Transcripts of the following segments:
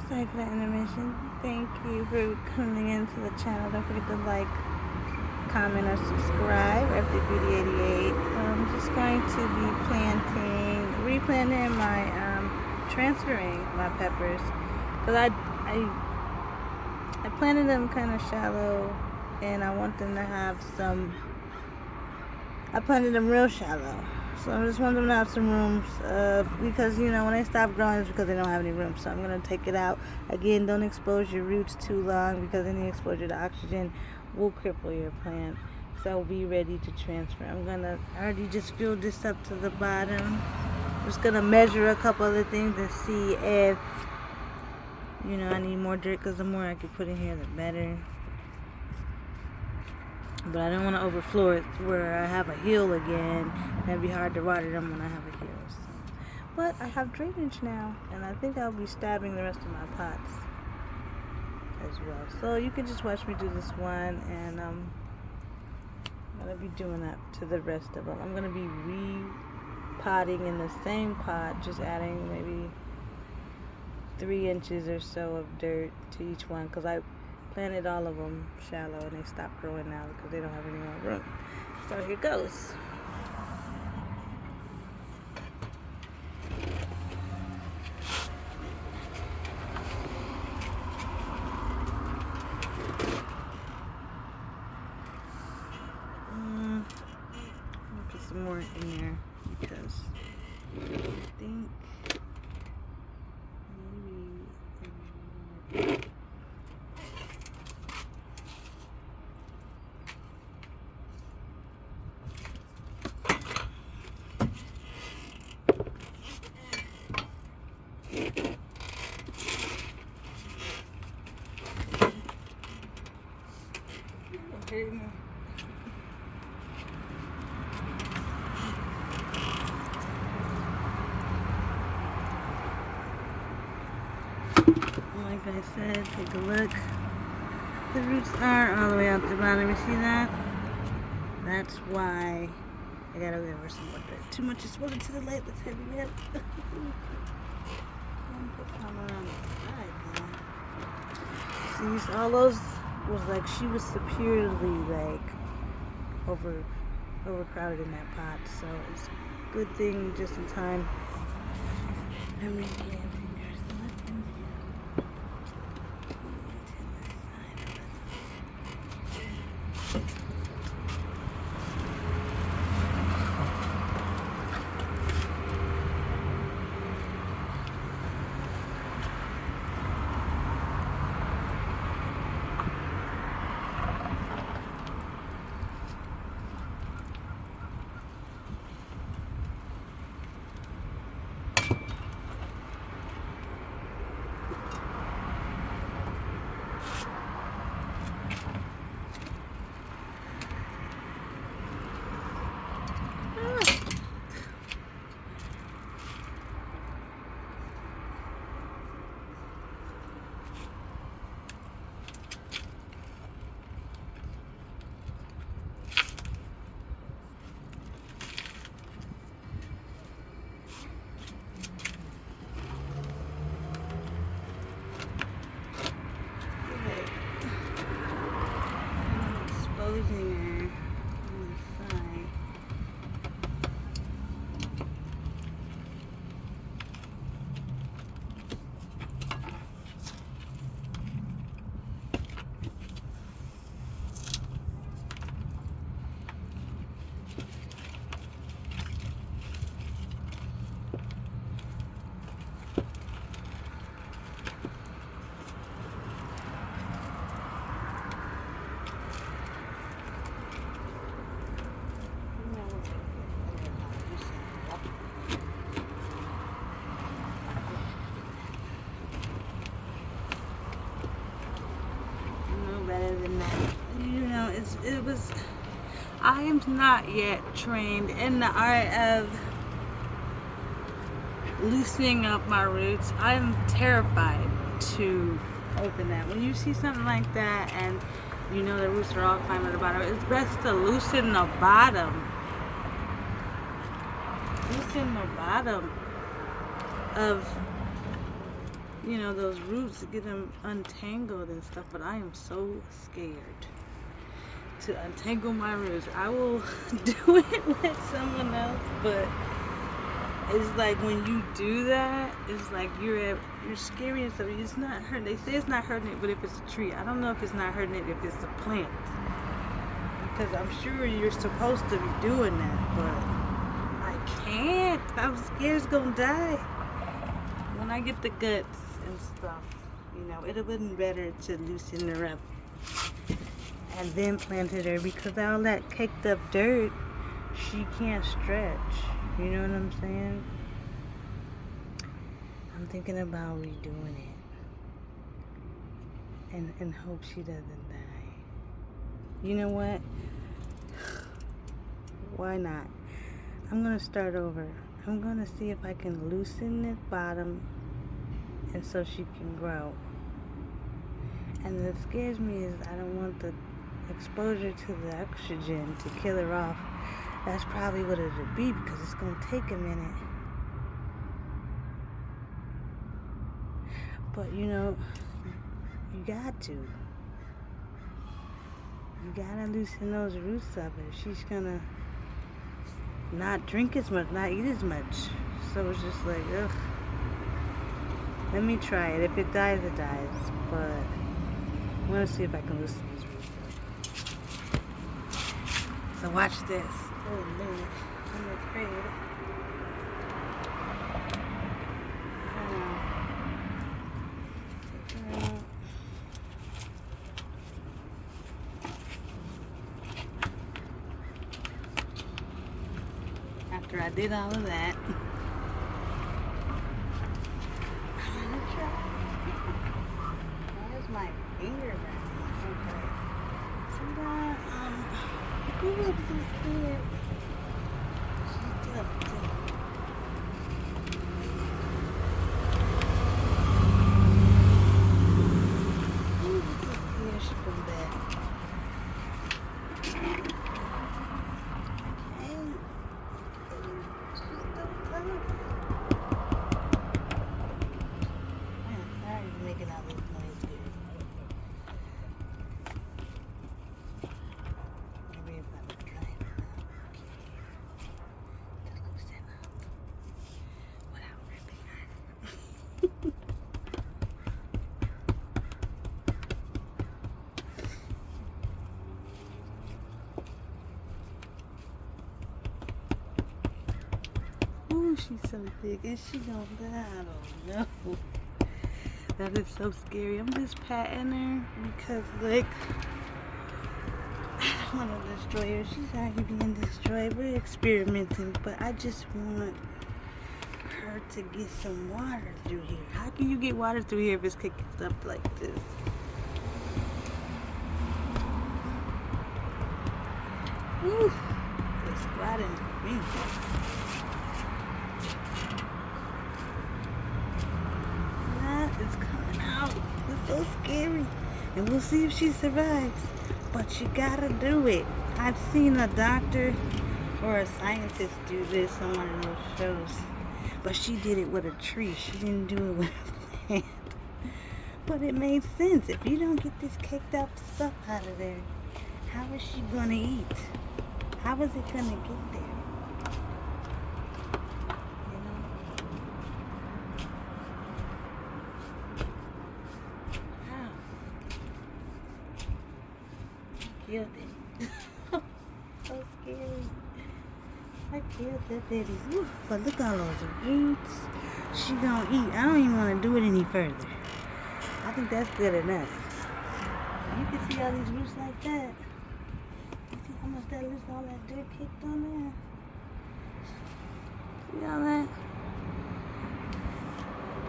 Sorry for that intermission. Thank you for coming into the channel. Don't forget to like, comment, or subscribe. After Beauty 88, I'm just going to be replanting my, transferring my peppers. Because I planted them kind of shallow, and I want them to have some, I planted them real shallow. So I just want them to have some rooms, because, you know, when they stop growing, it's because they don't have any room. So I'm going to take it out. Again, don't expose your roots too long, because any exposure to oxygen will cripple your plant. So be ready to transfer. I already just filled this up to the bottom. Just going to measure a couple other things and see if, you know, I need more dirt, because the more I can put in here, the better. But I don't want to overflow it where I have a hill again. It'd be hard to water them when I have a hill. So. But I have drainage now, and I think I'll be stabbing the rest of my pots as well. So you can just watch me do this one, and I'm going to be doing that to the rest of them. I'm going to be repotting in the same pot, just adding maybe 3 inches or so of dirt to each one, because I planted all of them shallow and they stopped growing now because they don't have any more room. So here goes. I'll put some more in there because I think maybe okay. Like I said, take a look. The roots are all the way out the bottom. You see that? That's why I gotta go over some more dirt. Too much exposure to the light. Let's heavy it up. Put some around the side now. See, all those was like, she was superiorly like overcrowded in that pot. So it's a good thing just in time. I'm really exposing her on the side. Better than that. You know, it was, I am not yet trained in the art of loosening up my roots. I'm terrified to open that. When you see something like that and you know the roots are all climbing to the bottom, it's best to loosen the bottom. Loosen the bottom of you know, those roots, get them untangled and stuff, but I am so scared to untangle my roots. I will do it with someone else, but it's like when you do that, it's like you're scary and stuff. It's not hurting. They say it's not hurting it, but if it's a tree, I don't know if it's not hurting it if it's a plant, because I'm sure you're supposed to be doing that, but I can't. I'm scared it's gonna die. When I get the guts and stuff, you know, it would have been better to loosen her up and then planted her, because all that caked up dirt, she can't stretch. You know what I'm saying? I'm thinking about redoing it and hope she doesn't die. You know what? Why not? I'm gonna start over. I'm gonna see if I can loosen the bottom and so she can grow. And what scares me is I don't want the exposure to the oxygen to kill her off. That's probably what it'll be, because it's gonna take a minute. But you know, you got to. You gotta loosen those roots up, and she's gonna not drink as much, not eat as much. So it's just like, ugh. Let me try it. If it dies, it dies. But I'm gonna see if I can loosen these roots up. So watch this. Oh no, I'm afraid. After I did all of that, I'm gonna try. Where's my finger back? Okay. So that, who looks so scared? She's tough too. Who looks so scared she come back? Ooh, she's so big. Is she gonna die? I don't know. That is so scary. I'm just patting her because, like, I don't want to destroy her. She's already being destroyed. We're experimenting, but I just want her to get some water through here. How can you get water through here if it's kicked up like this? Ooh, it's squatting for me. It's coming out. It's so scary. And we'll see if she survives. But you gotta do it. I've seen a doctor or a scientist do this on one of those shows. But she did it with a tree. She didn't do it with a plant. But it made sense. If you don't get this caked up stuff out of there, how is she gonna eat? How is it gonna get there? Killed it. So scary. I killed that baby. Ooh, but look at all those roots. She gonna eat. I don't even want to do it any further. I think that's good enough. You can see all these roots like that. You see how much that looks, all that dirt kicked on there? See all that?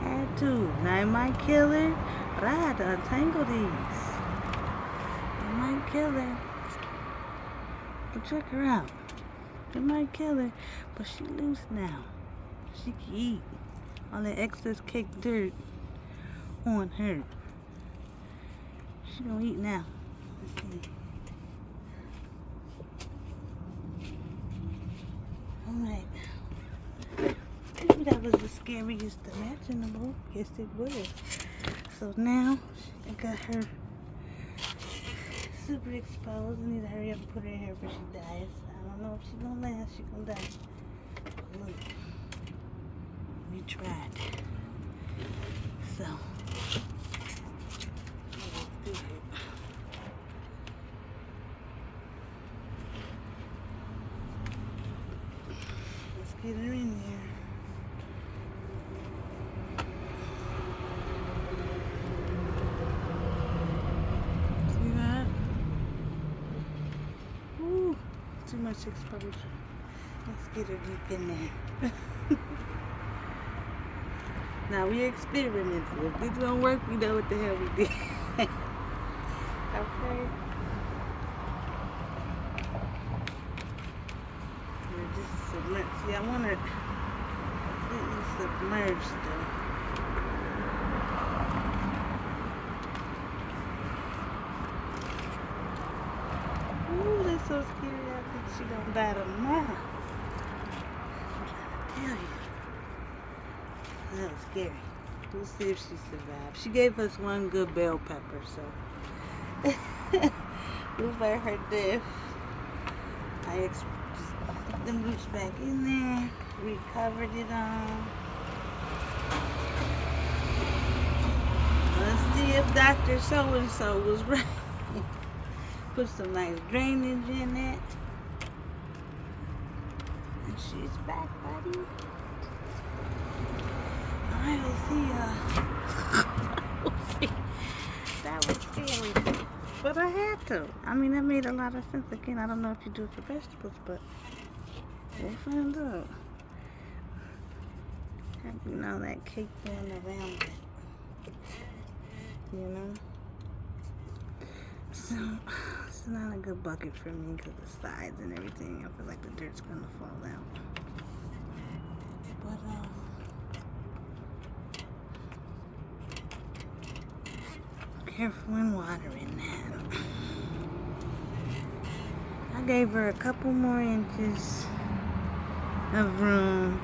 Had to. Now it might kill her, but I had to untangle these. It might kill her. But check her out. It might kill her, but she loose now. She can eat. All that excess caked dirt on her. She gonna eat now. Let's see. Alright. it was the scariest imaginable. Yes, it was. So now I got her super exposed. I need to hurry up and put her in here before she dies. I don't know if she's gonna last. She's gonna die. Look, we tried. So let's do it. Let's get her in there. Too much exposure. Let's get her deep in there. Now we experimented. If this don't work, we know what the hell we did. Okay. We're just submerged. See, I want her completely submerged though. Ooh, that's so scary. I think she gonna die tomorrow. I'm trying to tell you. That was scary. We'll see if she survives. She gave us one good bell pepper, so we'll let her death. I just put them roots back in there, recovered it on. Let's see if Dr. So-and-so was right. Put some nice drainage in it. And she's back, buddy. Alright, we'll see. We'll see. That was scary. But I had to. I mean, that made a lot of sense. Again, I don't know if you do it for vegetables, but we'll find out. Having all that cake going around it. You know? So, it's not a good bucket for me because the sides and everything. I feel like the dirt's gonna fall out. But, careful in watering that. I gave her a couple more inches of room.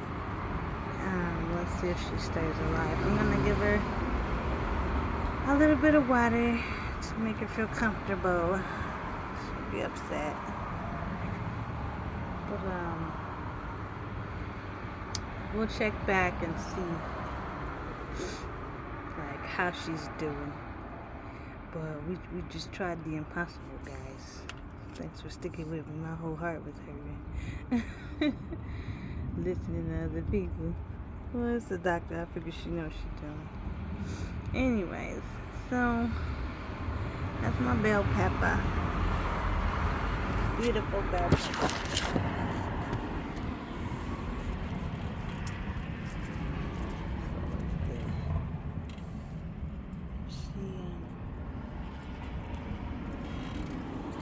Let's see if she stays alive. I'm gonna give her a little bit of water to make her feel comfortable. She'll be upset. But we'll check back and see like how she's doing. But we just tried the impossible, guys. Thanks for sticking with me. My whole heart was hurting. Listening to other people. Well, it's the doctor. I figure she knows she's doing. Anyways, so that's my bell pepper. Beautiful bell pepper.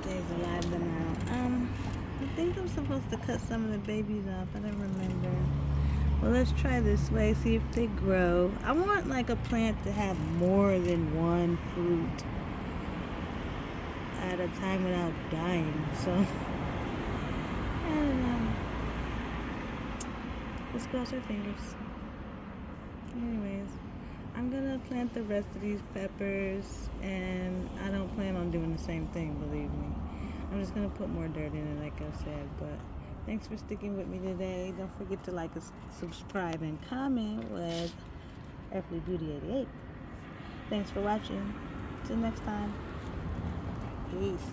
Stays alive tomorrow. I think I'm supposed to cut some of the babies off. I don't remember. Well, let's try this way, see if they grow. I want like a plant to have more than one fruit at a time without dying. So, I don't know. Let's cross our fingers. Anyways, I'm gonna plant the rest of these peppers, and I don't plan on doing the same thing, believe me. I'm just gonna put more dirt in it, like I said. But thanks for sticking with me today. Don't forget to like, subscribe, and comment with Earthly Beauty 88. Thanks for watching. Till next time. Peace.